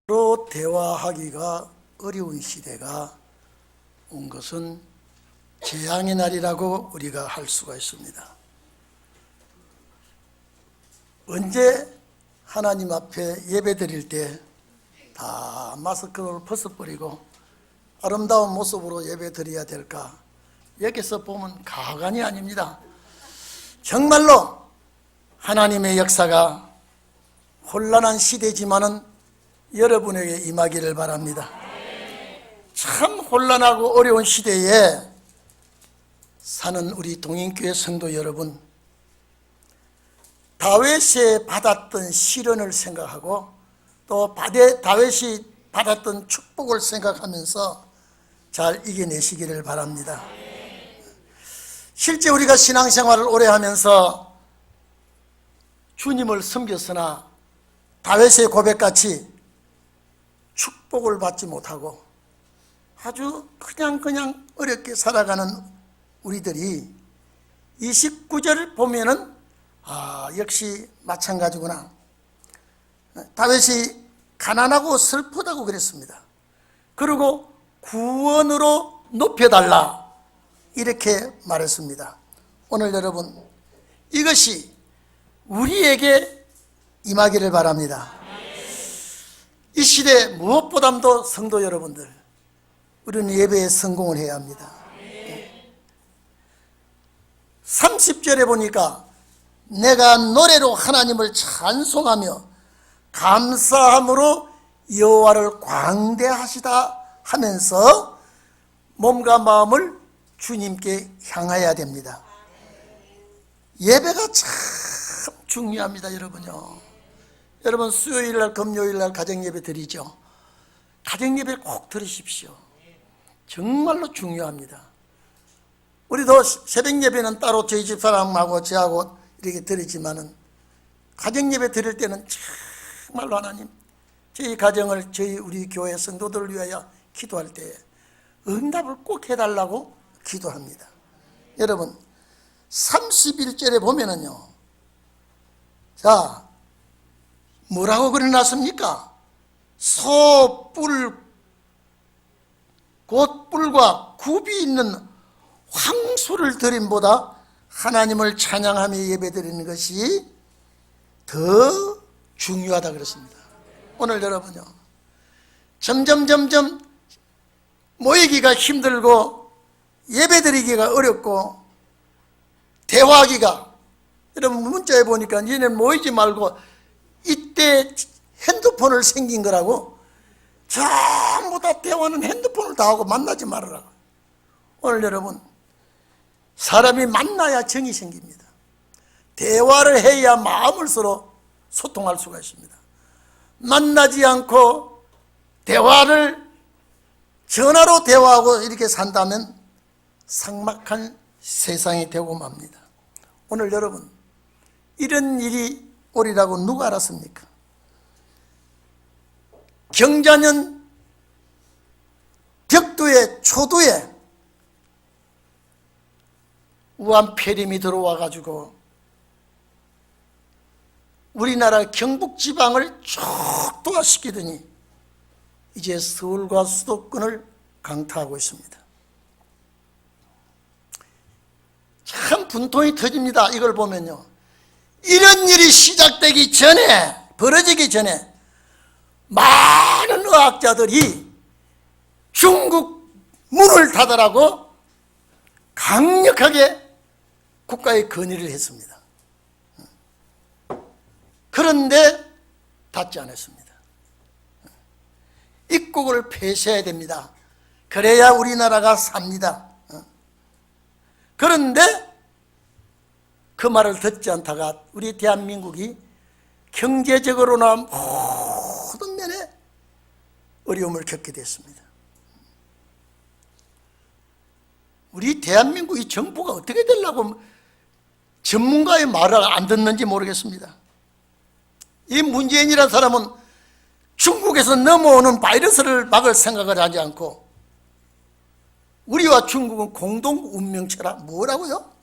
서로 대화하기가 어려운 시대가 온 것은 재앙의 날이라고 우리가 할 수가 있습니다. 언제 하나님 앞에 예배 드릴 때 다 마스크를 벗어버리고 아름다운 모습으로 예배 드려야 될까? 여기서 보면 가관이 아닙니다. 정말로 하나님의 역사가 혼란한 시대지만은 여러분에게 임하기를 바랍니다. 참 혼란하고 어려운 시대에 사는 우리 동인교회 성도 여러분, 다윗이 받았던 시련을 생각하고 또 다윗이 받았던 축복을 생각하면서 잘 이겨내시기를 바랍니다. 실제 우리가 신앙생활을 오래 하면서 주님을 섬겼으나 다윗의 고백같이 축복을 받지 못하고 아주 그냥 어렵게 살아가는 우리들이 29절 보면은 역시 마찬가지구나. 다윗이 가난하고 슬프다고 그랬습니다. 그리고 구원으로 높여달라 이렇게 말했습니다. 오늘 여러분, 이것이 우리에게 임하기를 바랍니다. 이 시대 무엇보다도 성도 여러분들, 우리는 예배에 성공을 해야 합니다. 30절에 보니까 내가 노래로 하나님을 찬송하며 감사함으로 여호와를 광대하시다 하면서 몸과 마음을 주님께 향해야 됩니다. 예배가 참 중요합니다, 여러분요. 여러분, 수요일날 금요일날 가정예배 드리죠. 가정예배 꼭 드리십시오. 정말로 중요합니다. 우리도 새벽예배는 따로 저희 집사람하고 저하고 이렇게 드리지만은 가정예배 드릴 때는 정말로 하나님, 저희 가정을 우리 교회 성도들을 위하여 기도할 때 응답을 꼭 해달라고 기도합니다. 여러분, 31절에 보면은요, 자, 뭐라고 그려놨습니까? 곧 뿔과 굽이 있는 황소를 드림보다 하나님을 찬양하며 예배드리는 것이 더 중요하다 그랬습니다. 오늘 여러분요, 점점 모이기가 힘들고 예배드리기가 어렵고 대화하기가, 여러분 문자에 보니까 니네는 모이지 말고 이때 핸드폰을 생긴 거라고, 전부 다 대화는 핸드폰을 다 하고 만나지 말으라고. 오늘 여러분, 사람이 만나야 정이 생깁니다. 대화를 해야 마음을 서로 소통할 수가 있습니다. 만나지 않고 대화를 전화로 대화하고 이렇게 산다면 삭막한 세상이 되고 맙니다. 오늘 여러분, 이런 일이 오리라고 누가 알았습니까? 경자년 벽두에 초두에 우한폐렴이 들어와 가지고 우리나라 경북지방을 촉도화시키더니 이제 서울과 수도권을 강타하고 있습니다. 참 분통이 터집니다. 이걸 보면요, 이런 일이 시작되기 전에, 벌어지기 전에 많은 의학자들이 중국 문을 닫으라고 강력하게 국가에 건의를 했습니다. 그런데 닫지 않았습니다. 입국을 폐쇄해야 됩니다. 그래야 우리나라가 삽니다. 그런데 그 말을 듣지 않다가 우리 대한민국이 경제적으로나 모든 면에 어려움을 겪게 됐습니다. 우리 대한민국이 정부가 어떻게 되려고 전문가의 말을 안 듣는지 모르겠습니다. 이 문재인이라는 사람은 중국에서 넘어오는 바이러스를 막을 생각을 하지 않고 우리와 중국은 공동 운명체라. 뭐라고요?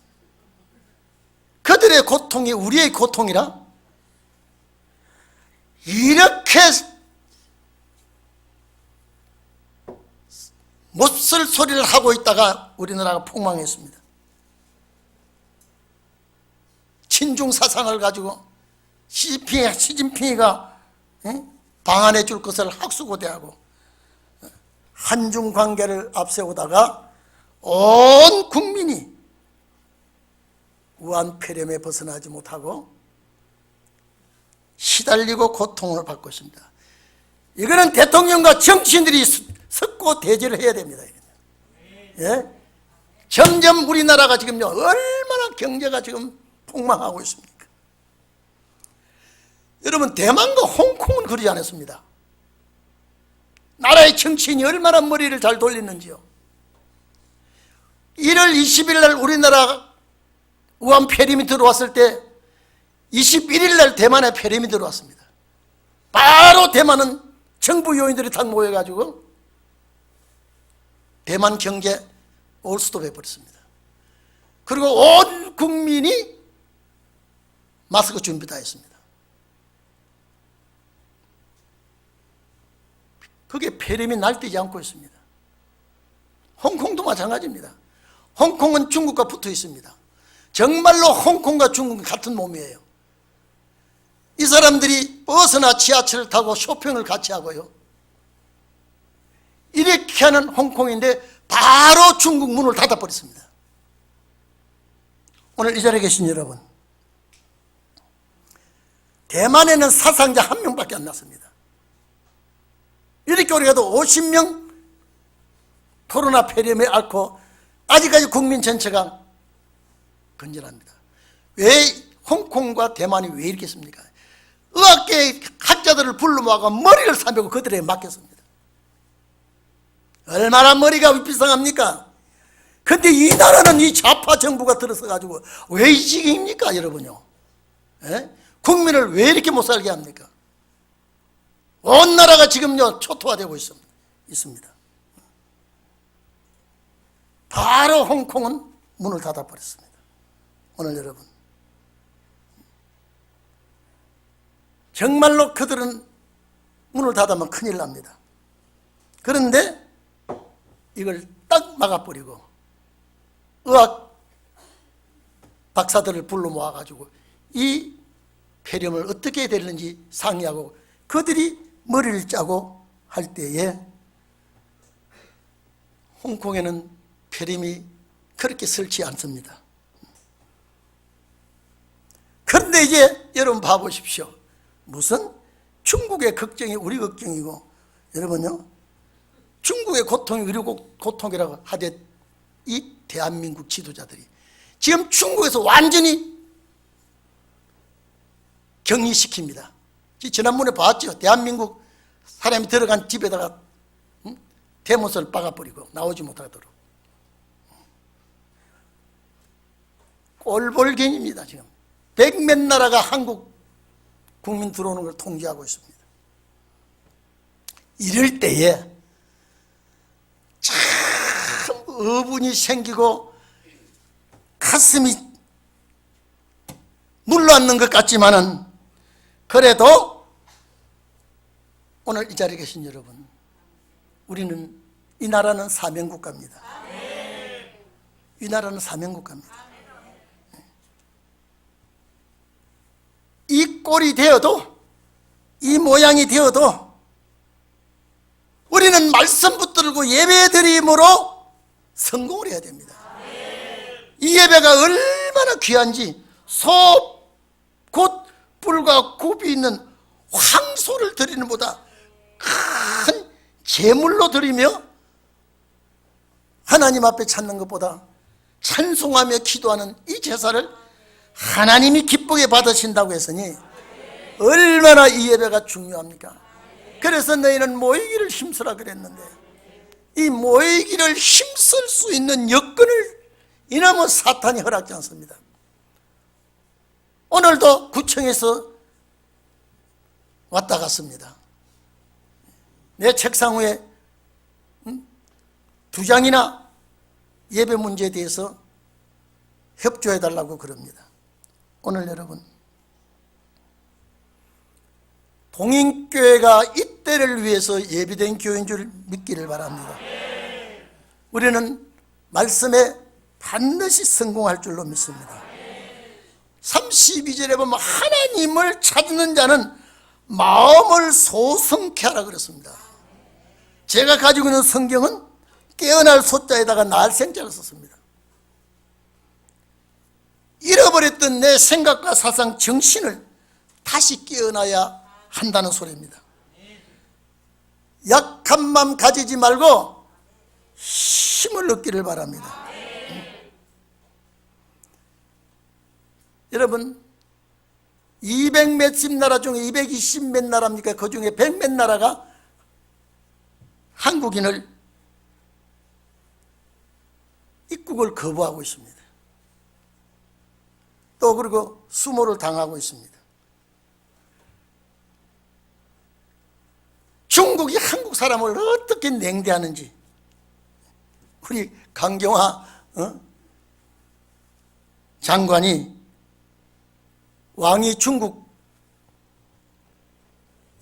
그들의 고통이 우리의 고통이라? 이렇게 쓸소리를 하고 있다가 우리나라가 폭망했습니다. 친중 사상을 가지고 시진핑이가 방한해 줄 것을 학수고대하고 한중 관계를 앞세우다가 온 국민이 우한 폐렴에 벗어나지 못하고 시달리고 고통을 받고 있습니다. 이거는 대통령과 정치인들이 섞고 대제를 해야 됩니다. 예? 점점 우리나라가 지금요 얼마나 경제가 지금 폭망하고 있습니까? 여러분, 대만과 홍콩은 그러지 않았습니다. 나라의 정치인이 얼마나 머리를 잘 돌리는지요. 1월 20일 날 우리나라 우한 폐렴이 들어왔을 때 21일 날 대만에 폐렴이 들어왔습니다. 바로 대만은 정부 요인들이 다 모여가지고 대만 경제 올스톱 해버렸습니다. 그리고 온 국민이 마스크 준비 다 했습니다. 그게 폐렴이 날뛰지 않고 있습니다. 홍콩도 마찬가지입니다. 홍콩은 중국과 붙어 있습니다. 정말로 홍콩과 중국은 같은 몸이에요. 이 사람들이 버스나 지하철을 타고 쇼핑을 같이 하고요. 이렇게 하는 홍콩인데 바로 중국 문을 닫아버렸습니다. 오늘 이 자리에 계신 여러분, 대만에는 사상자 한 명밖에 안 났습니다. 이렇게 우리가도 50명 코로나 폐렴에 앓고 아직까지 국민 전체가 건전합니다. 왜 홍콩과 대만이 왜 이렇겠습니까? 의학계의 학자들을 불러 모아가 머리를 삼고 그들에게 맡겼습니다. 얼마나 머리가 위비상합니까? 근데 이 나라는 이 좌파 정부가 들어서 가지고 왜 이 지경입니까, 여러분요? 예? 국민을 왜 이렇게 못 살게 합니까? 온 나라가 지금요 초토화되고 있습니다. 바로 홍콩은 문을 닫아버렸습니다. 오늘 여러분, 정말로 그들은 문을 닫으면 큰일 납니다. 그런데 이걸 딱 막아버리고 의학 박사들을 불러 모아가지고 이 폐렴을 어떻게 해야 되는지 상의하고 그들이 머리를 짜고 할 때에 홍콩에는 폐렴이 그렇게 설치 않습니다. 그런데 이제 여러분 봐보십시오. 무슨 중국의 걱정이 우리 걱정이고, 여러분요, 중국의 고통이 우리 고통이라고 하되 이 대한민국 지도자들이 지금 중국에서 완전히 격리시킵니다. 지난번에 봤죠. 대한민국 사람이 들어간 집에다가 대못을 박아버리고 나오지 못하도록. 꼴볼견입니다. 지금 백몇 나라가 한국 국민 들어오는 걸 통제하고 있습니다. 이럴 때에 참 어분이 생기고 가슴이 눌러앉는 것 같지만은 그래도 오늘 이 자리에 계신 여러분, 우리는 이 나라는 사명국가입니다. 이 나라는 사명국가입니다. 이 꼴이 되어도, 이 모양이 되어도 우리는 말씀 붙들고 예배 드림으로 성공을 해야 됩니다. 이 예배가 얼마나 귀한지, 곧 뿔과 굽이 있는 황소를 드리는 보다 큰 제물로 드리며 하나님 앞에 찾는 것보다 찬송하며 기도하는 이 제사를 하나님이 기쁘게 받으신다고 했으니 얼마나 이 예배가 중요합니까? 그래서 너희는 모이기를 힘쓰라 그랬는데 이 모이기를 힘쓸 수 있는 여건을 이놈의 사탄이 허락지 않습니다. 오늘도 구청에서 왔다 갔습니다. 내 책상 위에 2장이나 예배 문제에 대해서 협조해달라고 그럽니다. 오늘 여러분, 동인교회가 이때를 위해서 예비된 교회인 줄 믿기를 바랍니다. 우리는 말씀에 반드시 성공할 줄로 믿습니다. 32절에 보면 하나님을 찾는 자는 마음을 소성케 하라 그랬습니다. 제가 가지고 있는 성경은 깨어날 소자에다가 날생자를 썼습니다. 잃어버렸던 내 생각과 사상, 정신을 다시 깨어나야 한다는 소리입니다. 약한 마음 가지지 말고 힘을 얻기를 바랍니다. 여러분, 200 몇십 나라 중에 220 몇 나라입니까? 그 중에 100 몇 나라가 한국인을 입국을 거부하고 있습니다. 또 그리고 수모를 당하고 있습니다. 중국이 한국 사람을 어떻게 냉대하는지 우리 강경화 장관이 왕이 중국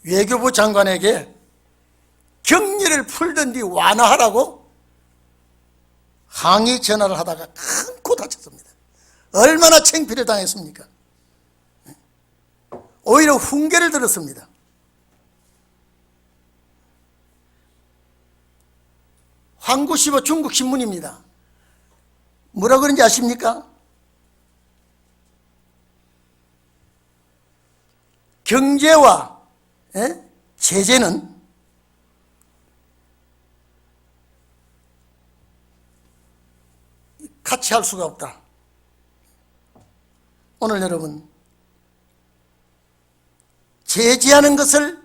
외교부 장관에게 격리를 풀던 뒤 완화하라고 항의 전화를 하다가 큰 코 다쳤습니다. 얼마나 창피를 당했습니까? 오히려 훈계를 들었습니다. 황구시보 중국 신문입니다. 뭐라 그런지 아십니까? 경제와 제재는 같이 할 수가 없다. 오늘 여러분, 제재하는 것을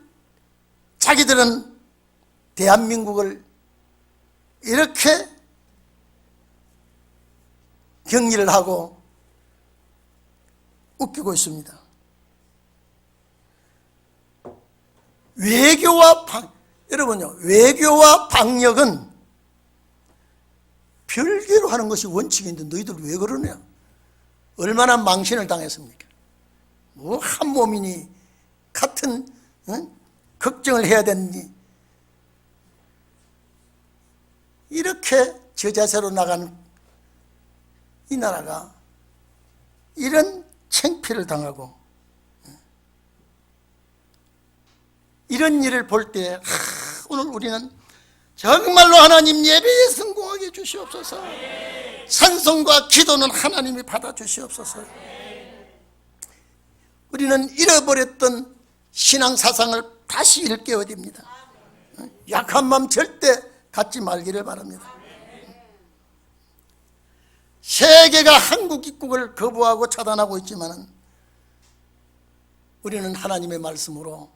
자기들은 대한민국을 이렇게 격리를 하고 웃기고 있습니다. 여러분요, 외교와 방역은 별개로 하는 것이 원칙인데 너희들 왜 그러냐? 얼마나 망신을 당했습니까? 뭐 한 몸이니 같은 걱정을 해야 되니 이렇게 저자세로 나간 이 나라가 이런 창피를 당하고 이런 일을 볼 때 오늘 우리는 정말로 하나님 예배에 성공하게 해주시옵소서. 찬송과 기도는 하나님이 받아주시옵소서. 우리는 잃어버렸던 신앙사상을 다시 일깨워야 됩니다. 약한 마음 절대 갖지 말기를 바랍니다. 세계가 한국 입국을 거부하고 차단하고 있지만 우리는 하나님의 말씀으로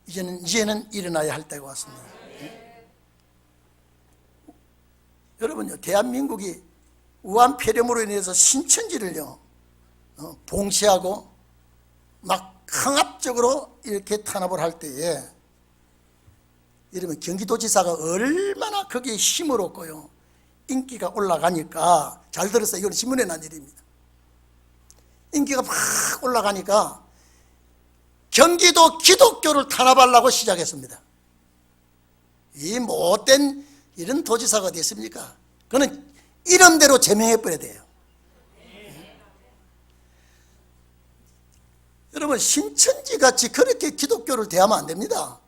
이제는 일어나야 할 때가 왔습니다. 여러분요, 대한민국이 우한 폐렴으로 인해서 신천지를요 봉쇄하고 막 강압적으로 이렇게 탄압을 할 때에 이러면 경기도지사가 얼마나 거기에 힘을 얻고요 인기가 올라가니까, 잘 들었어요. 이건 신문에 난 일입니다. 인기가 막 올라가니까 경기도 기독교를 탄압하려고 시작했습니다. 이 못된 이런 도지사가 어디 있습니까? 그는 이름대로 제명해버려야 돼요. 여러분, 신천지같이 그렇게 기독교를 대하면 안 됩니다.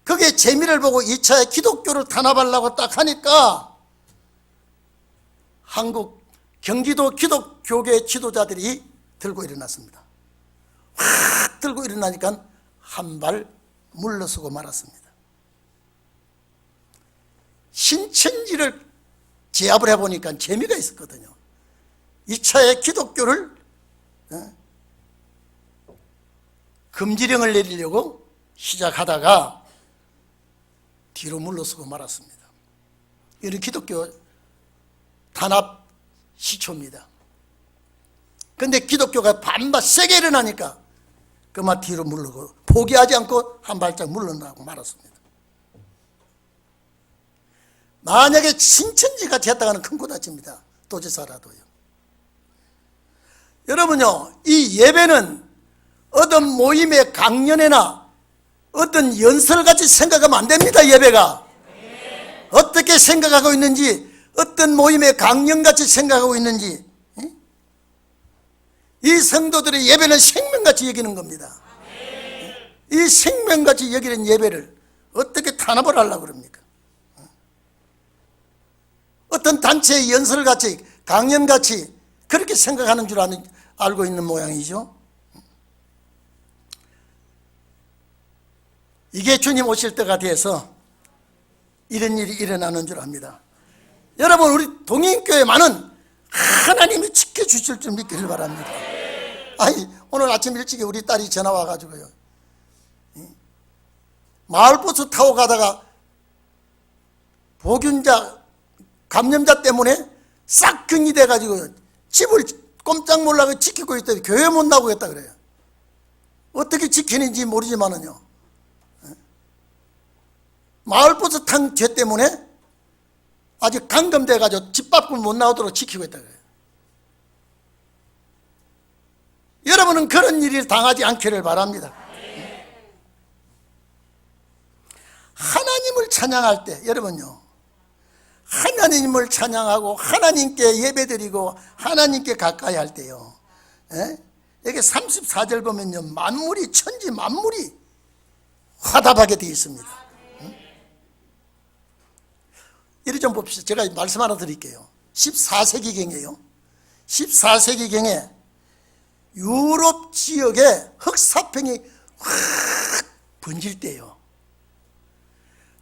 그게 재미를 보고 2차에 기독교를 탄압하려고 딱 하니까 경기도 기독교계 지도자들이 들고 일어났습니다. 확 들고 일어나니까 한 발 물러서고 말았습니다. 신천지를 제압을 해보니까 재미가 있었거든요. 2차에 기독교를 금지령을 내리려고 시작하다가 뒤로 물러서고 말았습니다. 이런 기독교 탄압 시초입니다. 그런데 기독교가 반박 세게 일어나니까 그만 뒤로 물러고 포기하지 않고 한 발짝 물러나고 말았습니다. 만약에 신천지가 됐다가는 큰 코 다칩니다. 도지사라도요. 여러분요, 이 예배는 어떤 모임의 강연회나 어떤 연설같이 생각하면 안 됩니다. 예배가 어떻게 어떻게 생각하고 있는지, 어떤 모임의 강령같이 생각하고 있는지, 이 성도들의 예배는 생명같이 여기는 겁니다. 이 생명같이 여기는 예배를 어떻게 탄압을 하려고 그럽니까? 어떤 단체의 연설같이, 강연같이 그렇게 생각하는 줄 알고 있는 모양이죠. 이게 주님 오실 때가 돼서 이런 일이 일어나는 줄 압니다. 여러분, 우리 동인교회만은 하나님이 지켜주실 줄 믿기를 바랍니다. 아니, 오늘 아침 일찍에 우리 딸이 전화 와가지고요, 마을버스 타고 가다가 보균자, 감염자 때문에 싹 격리돼가지고 집을 꼼짝 몰라고 지키고 있더니 교회 못 나오겠다 그래요. 어떻게 지키는지 모르지만은요, 마을버스 탄 죄 때문에 아직 감금돼가지고 집 밖을 못 나오도록 지키고 있다 그래요. 여러분은 그런 일을 당하지 않기를 바랍니다. 하나님을 찬양할 때, 여러분요, 하나님을 찬양하고 하나님께 예배드리고 하나님께 가까이 할 때요, 여기 34절 보면요, 만물이, 천지 만물이 화답하게 되어 있습니다. 이리 좀 봅시다. 제가 말씀 하나 드릴게요. 14세기경에요, 14세기경에 유럽 지역에 흑사병이 확 번질 때요,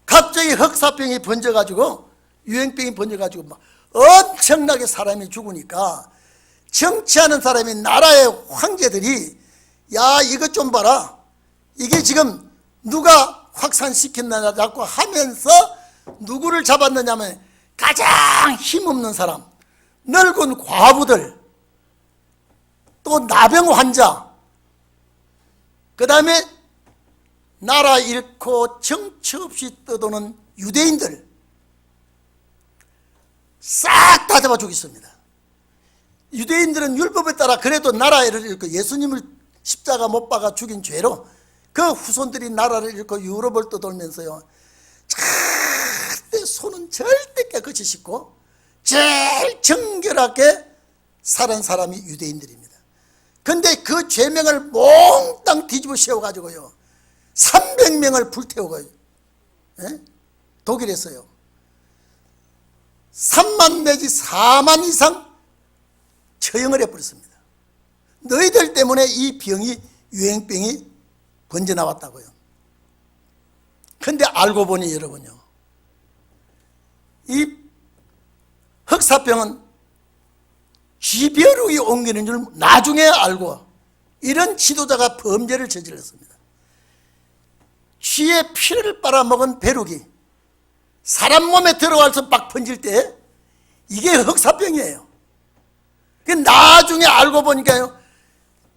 갑자기 흑사병이 번져가지고, 유행병이 번져가지고 막 엄청나게 사람이 죽으니까 정치하는 사람이, 나라의 황제들이, 야, 이것 좀 봐라, 이게 지금 누가 확산시켰느냐 자꾸 하면서 누구를 잡았느냐면 가장 힘없는 사람, 늙은 과부들, 또 나병 환자, 그 다음에 나라 잃고 정처 없이 떠도는 유대인들 싹 다 잡아 죽였습니다. 유대인들은 율법에 따라 그래도 나라를 잃고 예수님을 십자가 못 박아 죽인 죄로 그 후손들이 나라를 잃고 유럽을 떠돌면서요, 절대 손은 절대 깨끗이 씻고 제일 정결하게 살은 사람이 유대인들입니다. 근데 그 죄명을 몽땅 뒤집어 씌워가지고요, 300명을 불태우고, 독일에서요 3만 내지 4만 이상 처형을 해버렸습니다. 너희들 때문에 이 병이, 유행병이 번져나왔다고요. 근데 알고 보니 여러분요, 이 흑사병은 쥐벼룩이 옮기는 줄 나중에 알고 이런 지도자가 범죄를 저질렀습니다. 쥐의 피를 빨아먹은 벼룩이 사람 몸에 들어가서 막 번질 때 이게 흑사병이에요. 나중에 알고 보니까요,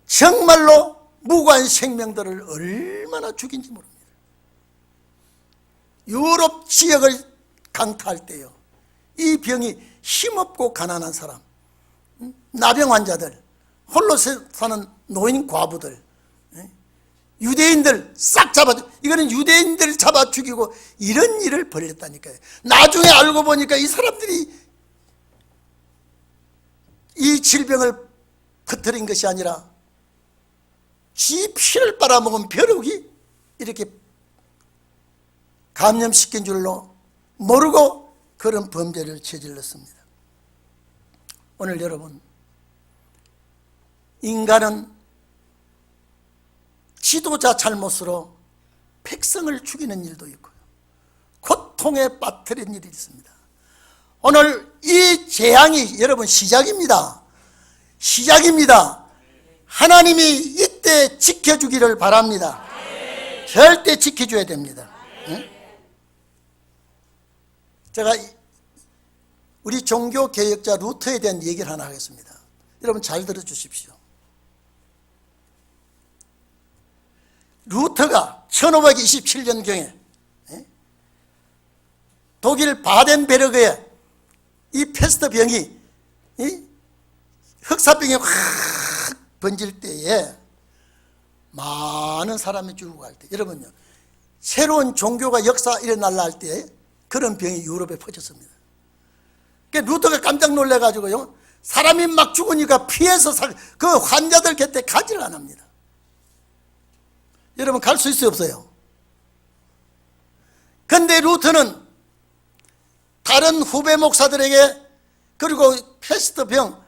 정말로 무고한 생명들을 얼마나 죽인지 모릅니다. 유럽 지역을 강타할 때요, 이 병이 힘없고 가난한 사람, 나병 환자들, 홀로 사는 노인 과부들, 유대인들 싹 잡아, 이거는 유대인들 잡아 죽이고 이런 일을 벌였다니까요. 나중에 알고 보니까 이 사람들이 이 질병을 퍼뜨린 것이 아니라 쥐 피를 빨아먹은 벼룩이 이렇게 감염시킨 줄로 모르고 그런 범죄를 저질렀습니다. 오늘 여러분, 인간은 지도자 잘못으로 백성을 죽이는 일도 있고요, 고통에 빠뜨린 일이 있습니다. 오늘 이 재앙이 여러분 시작입니다. 시작입니다. 하나님이 이때 지켜주기를 바랍니다. 절대 지켜줘야 됩니다. 제가 우리 종교개혁자 루터에 대한 얘기를 하나 하겠습니다. 여러분 잘 들어주십시오. 루터가 1527년경에 독일 바덴베르크에 이 패스트 병이, 이 흑사병이 확 번질 때에 많은 사람이 죽고 갈 때, 여러분요, 새로운 종교가 역사 일어날라 할 때 그런 병이 유럽에 퍼졌습니다. 그러니까 루터가 깜짝 놀래가지고요, 사람이 막 죽으니까 피해서 그 환자들 곁에 가지를 안 합니다. 여러분, 갈 수 있어요, 없어요? 근데 루터는 다른 후배 목사들에게, 그리고 패스트병,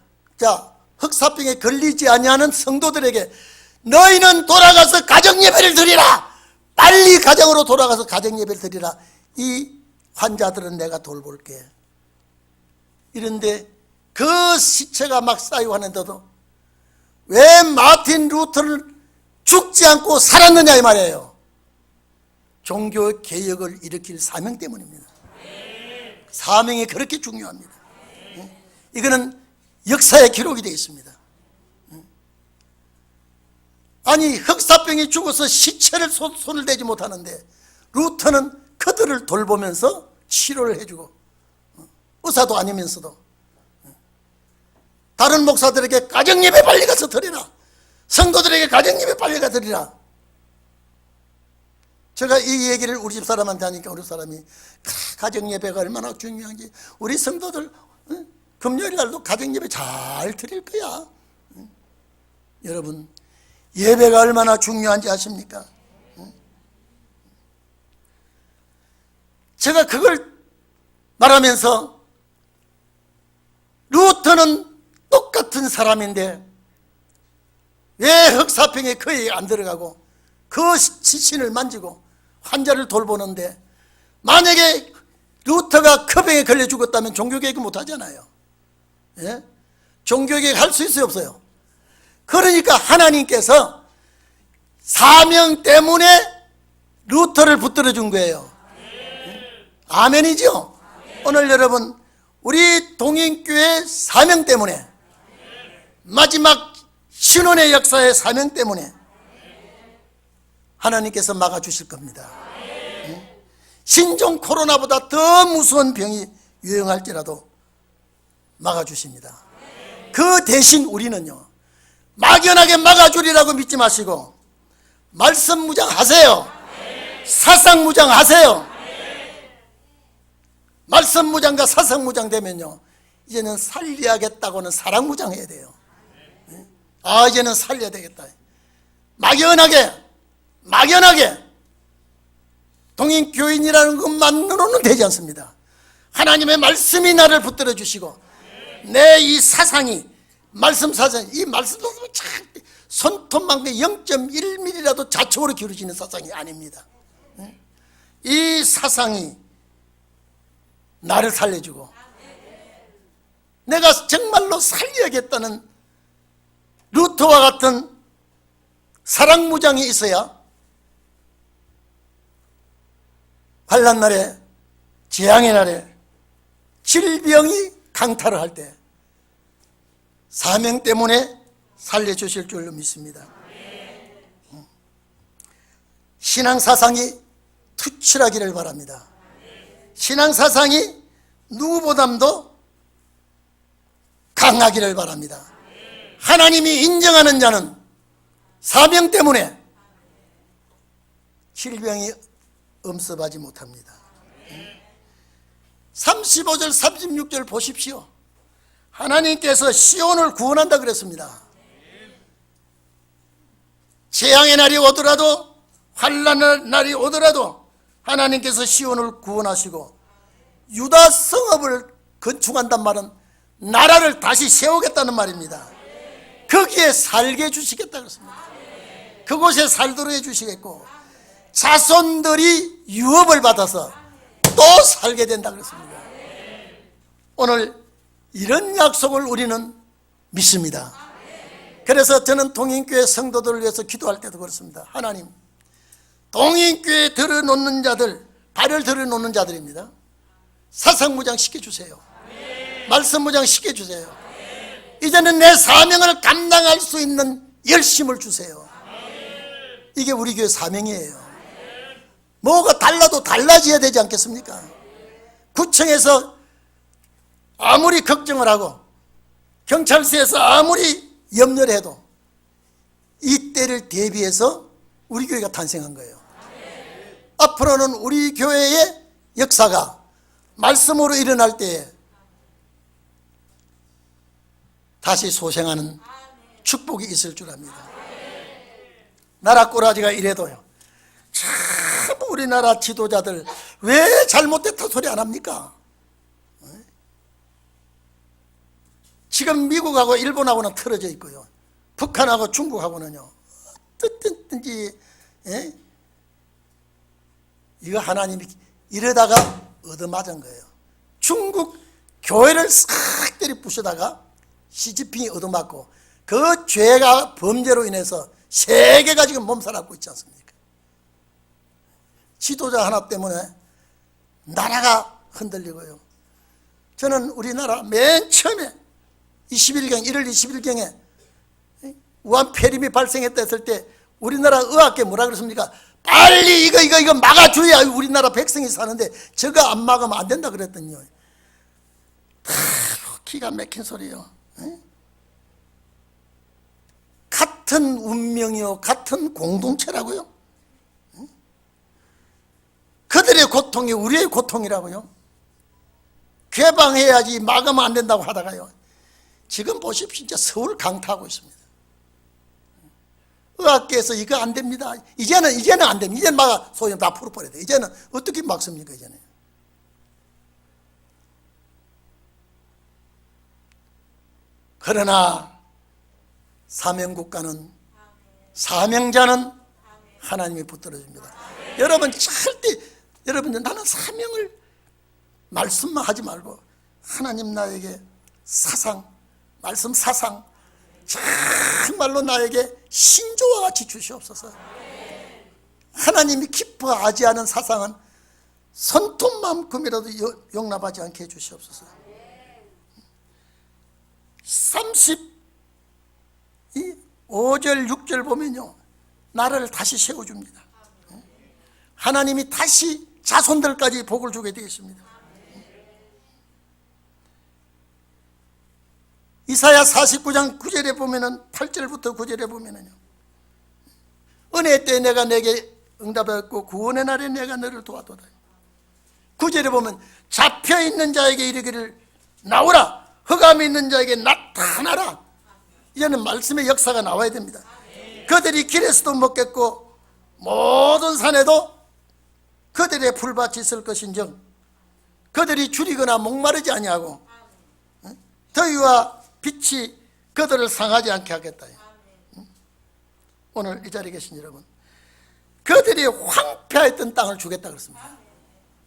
흑사병에 걸리지 아니하는 성도들에게, 너희는 돌아가서 가정예배를 드리라! 빨리 가정으로 돌아가서 가정예배를 드리라! 이 환자들은 내가 돌볼게. 이런데 그 시체가 막 쌓이고 하는데도 왜 마틴 루터를 죽지 않고 살았느냐 이 말이에요. 종교 개혁을 일으킬 사명 때문입니다. 사명이 그렇게 중요합니다. 이거는 역사에 기록이 되어 있습니다. 아니, 흑사병이 죽어서 시체를 손을 대지 못하는데 루터는 그들을 돌보면서 치료를 해주고, 의사도 아니면서도 다른 목사들에게 가정예배 빨리 가서 드리라, 성도들에게 가정예배 빨리 가서 드리라. 제가 이 얘기를 우리 집 사람한테 하니까 우리 사람이 가정예배가 얼마나 중요한지, 우리 성도들 금요일 날도 가정예배 잘 드릴 거야. 여러분, 예배가 얼마나 중요한지 아십니까? 제가 그걸 말하면서 루터는 똑같은 사람인데 왜 흑사병에 거의 안 들어가고 그 시신을 만지고 환자를 돌보는데, 만약에 루터가 그 병에 걸려 죽었다면 종교개혁 못 하잖아요. 예? 종교개혁 할 수 있어요, 없어요? 그러니까 하나님께서 사명 때문에 루터를 붙들어 준 거예요. 아멘이죠? 오늘 여러분, 우리 동인교회 사명 때문에, 마지막 신혼의 역사의 사명 때문에 하나님께서 막아주실 겁니다. 신종 코로나보다 더 무서운 병이 유행할지라도 막아주십니다. 그 대신 우리는요, 막연하게 막아주리라고 믿지 마시고 말씀 무장하세요. 사상 무장하세요. 말씀 무장과 사상 무장 되면요, 이제는 살려야겠다고는 사랑 무장해야 돼요. 아, 이제는 살려야 되겠다. 막연하게 동인교인이라는 것만으로는 되지 않습니다. 하나님의 말씀이 나를 붙들어 주시고, 내 이 사상이, 말씀 사상, 이 말씀도 손톱만큼 0.1mm라도 좌측으로 기울어지는 사상이 아닙니다. 이 사상이 나를 살려주고, 내가 정말로 살려야겠다는 루터와 같은 사랑무장이 있어야 환난 날에, 재앙의 날에, 질병이 강탈을 할 때 사명 때문에 살려주실 줄로 믿습니다. 신앙사상이 투철하기를 바랍니다. 신앙사상이 누구보다도 강하기를 바랍니다. 하나님이 인정하는 자는 사명 때문에 질병이 엄습하지 못합니다. 35절 36절 보십시오. 하나님께서 시온을 구원한다 그랬습니다. 재앙의 날이 오더라도, 환난의 날이 오더라도 하나님께서 시온을 구원하시고 유다 성읍을 건축한단 말은 나라를 다시 세우겠다는 말입니다. 거기에 살게 해주시겠다 그랬습니다. 그곳에 살도록 해주시겠고, 자손들이 유업을 받아서 또 살게 된다 그랬습니다. 오늘 이런 약속을 우리는 믿습니다. 그래서 저는 동인교회 성도들을 위해서 기도할 때도 그렇습니다. 하나님, 동인교회에 들어놓는 자들, 발을 들어놓는 자들입니다. 사상무장 시켜주세요. 말씀무장 시켜주세요. 이제는 내 사명을 감당할 수 있는 열심을 주세요. 이게 우리 교회 사명이에요. 뭐가 달라도 달라져야 되지 않겠습니까? 구청에서 아무리 걱정을 하고 경찰서에서 아무리 염려를 해도 이 때를 대비해서 우리 교회가 탄생한 거예요. 앞으로는 우리 교회의 역사가 말씀으로 일어날 때에 다시 소생하는 축복이 있을 줄 압니다. 나라 꼬라지가 이래도요, 참 우리나라 지도자들 왜 잘못됐다 소리 안 합니까? 지금 미국하고 일본하고는 틀어져 있고요, 북한하고 중국하고는요 어떻든지 이거 하나님이 이러다가 얻어맞은 거예요. 중국 교회를 싹 때리 부수다가 시진핑이 얻어맞고 그 죄가 범죄로 인해서 세계가 지금 몸살하고 있지 않습니까? 지도자 하나 때문에 나라가 흔들리고요. 저는 우리나라 맨 처음에 1월 20일경에 우한 폐렴이 발생했다 했을 때 우리나라 의학계 뭐라 그랬습니까? 빨리 이거 막아줘야 우리나라 백성이 사는데 저거 안 막으면 안 된다 그랬더니요, 기가 막힌 소리예요. 같은 운명이요, 같은 공동체라고요. 그들의 고통이 우리의 고통이라고요. 개방해야지 막으면 안 된다고 하다가요, 지금 보십시오. 진짜 서울 강타하고 있습니다. 의학계에서 이거 안 됩니다. 이제는 안 됩니다. 이제는 막 소용 다 풀어버려야 돼. 이제는 어떻게 막습니까? 이제는. 그러나 사명국가는, 사명자는 하나님이 붙들어줍니다. 여러분 절대, 여러분 나는 사명을 말씀만 하지 말고 하나님 나에게 사상, 말씀 사상 정말로 나에게 신조와 같이 주시옵소서. 하나님이 기뻐하지 않은 사상은 손톱만큼이라도 용납하지 않게 해주시옵소서. 35절 6절 보면요, 나라를 다시 세워줍니다. 하나님이 다시 자손들까지 복을 주게 되어 있습니다. 이사야 49장 9절에 보면은 8절부터 9절에 보면은요, 은혜 때 내가 내게 응답하였고 구원의 날에 내가 너를 도와도다. 9절에 보면 잡혀있는 자에게 이르기를 나오라, 흑암이 있는 자에게 나타나라. 이제는 말씀의 역사가 나와야 됩니다. 그들이 길에서도 먹겠고 모든 산에도 그들의 풀밭이 있을 것인즉 그들이 줄이거나 목마르지 아니하고 더위와 빛이 그들을 상하지 않게 하겠다. 오늘 이 자리에 계신 여러분, 그들이 황폐했던 땅을 주겠다 그랬습니다.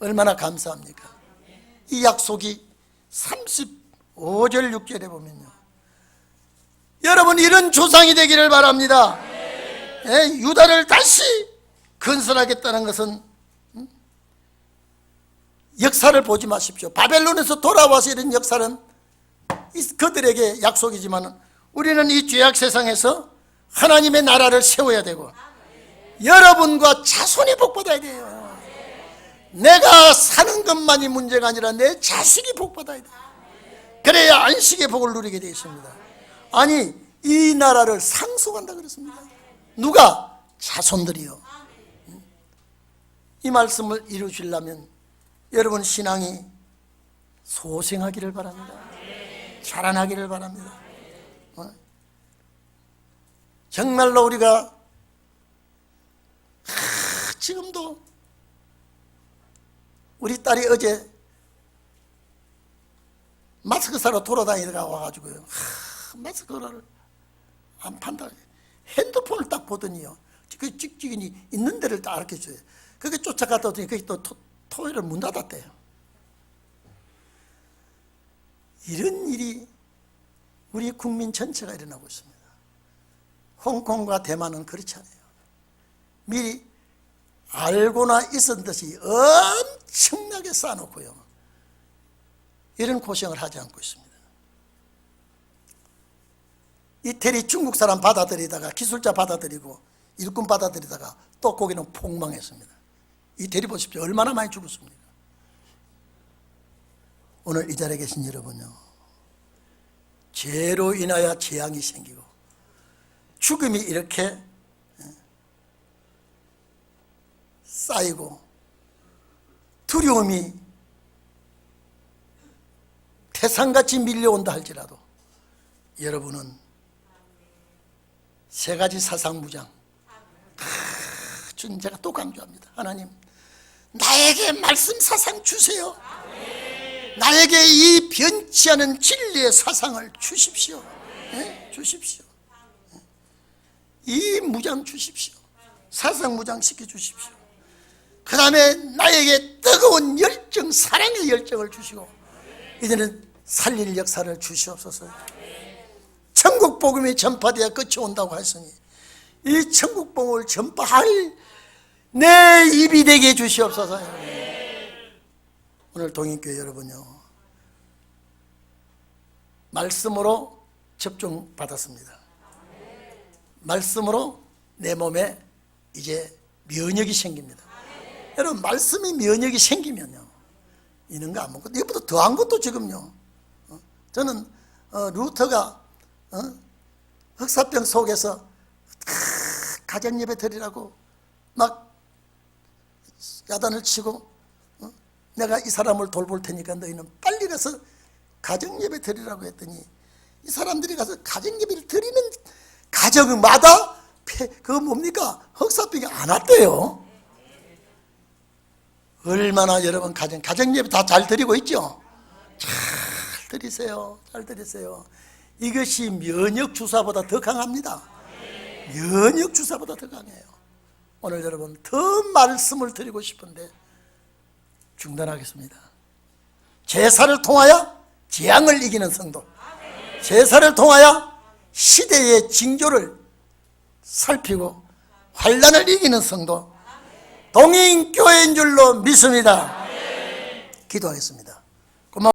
얼마나 감사합니까? 이 약속이 35절 6절에 보면요, 여러분 이런 조상이 되기를 바랍니다. 유다를 다시 건설하겠다는 것은 역사를 보지 마십시오. 바벨론에서 돌아와서 이런 역사는 그들에게 약속이지만 우리는 이 죄악 세상에서 하나님의 나라를 세워야 되고 여러분과 자손이 복받아야 돼요. 내가 사는 것만이 문제가 아니라 내 자식이 복받아야 돼요. 그래야 안식의 복을 누리게 되어 있습니다. 아니, 이 나라를 상속한다 그랬습니다. 누가? 자손들이요. 이 말씀을 이루시려면 여러분 신앙이 소생하기를 바랍니다. 자라나기를 바랍니다. 정말로 우리가 지금도 우리 딸이 어제 마스크 사러 돌아다니다가 와가지고요, 마스크를 안 판다. 핸드폰을 딱 보더니요, 그 찍찍이니 있는 데를 딱 알려줘요. 그게 쫓아갔다 더니 그게 또 토요일을 문 닫았대요. 이런 일이 우리 국민 전체가 일어나고 있습니다. 홍콩과 대만은 그렇지 않아요. 미리 알고나 있었던 듯이 엄청나게 쌓아놓고요, 이런 고생을 하지 않고 있습니다. 이태리 중국 사람 받아들이다가, 기술자 받아들이고 일꾼 받아들이다가 또 거기는 폭망했습니다. 이태리 보십시오. 얼마나 많이 죽었습니까? 오늘 이 자리에 계신 여러분요, 죄로 인하여 재앙이 생기고 죽음이 이렇게 쌓이고 두려움이 태산같이 밀려온다 할지라도 여러분은 세 가지 사상무장, 주님 제가 또 강조합니다. 하나님 나에게 말씀 사상 주세요. 나에게 이 변치 않은 진리의 사상을 주십시오. 네? 주십시오. 이 무장 주십시오. 사상 무장 시켜주십시오. 그 다음에 나에게 뜨거운 열정, 사랑의 열정을 주시고 이제는 살릴 역사를 주시옵소서. 천국 복음이 전파되어 끝이 온다고 했으니 이 천국 복음을 전파할 내 입이 되게 해주시옵소서. 오늘 동인교회 여러분요, 말씀으로 접종 받았습니다. 말씀으로 내 몸에 이제 면역이 생깁니다. 여러분 말씀이 면역이 생기면요, 있는 거 아무것도, 이것보다 더한 것도 지금요, 저는 루터가 흑사병 속에서 가정예배 드리라고 막 야단을 치고, 내가 이 사람을 돌볼 테니까 너희는 빨리 가서 가정예배 드리라고 했더니 이 사람들이 가서 가정예배를 드리는 가정마다 그 뭡니까? 흑사병이 안 왔대요. 얼마나 여러분 가정예배 다 잘 드리고 있죠? 잘 드리세요. 잘 드리세요. 이것이 면역 주사보다 더 강합니다. 면역 주사보다 더 강해요. 오늘 여러분 더 말씀을 드리고 싶은데 중단하겠습니다. 제사를 통하여 재앙을 이기는 성도, 제사를 통하여 시대의 징조를 살피고 환난을 이기는 성도, 동인교회인 줄로 믿습니다. 기도하겠습니다.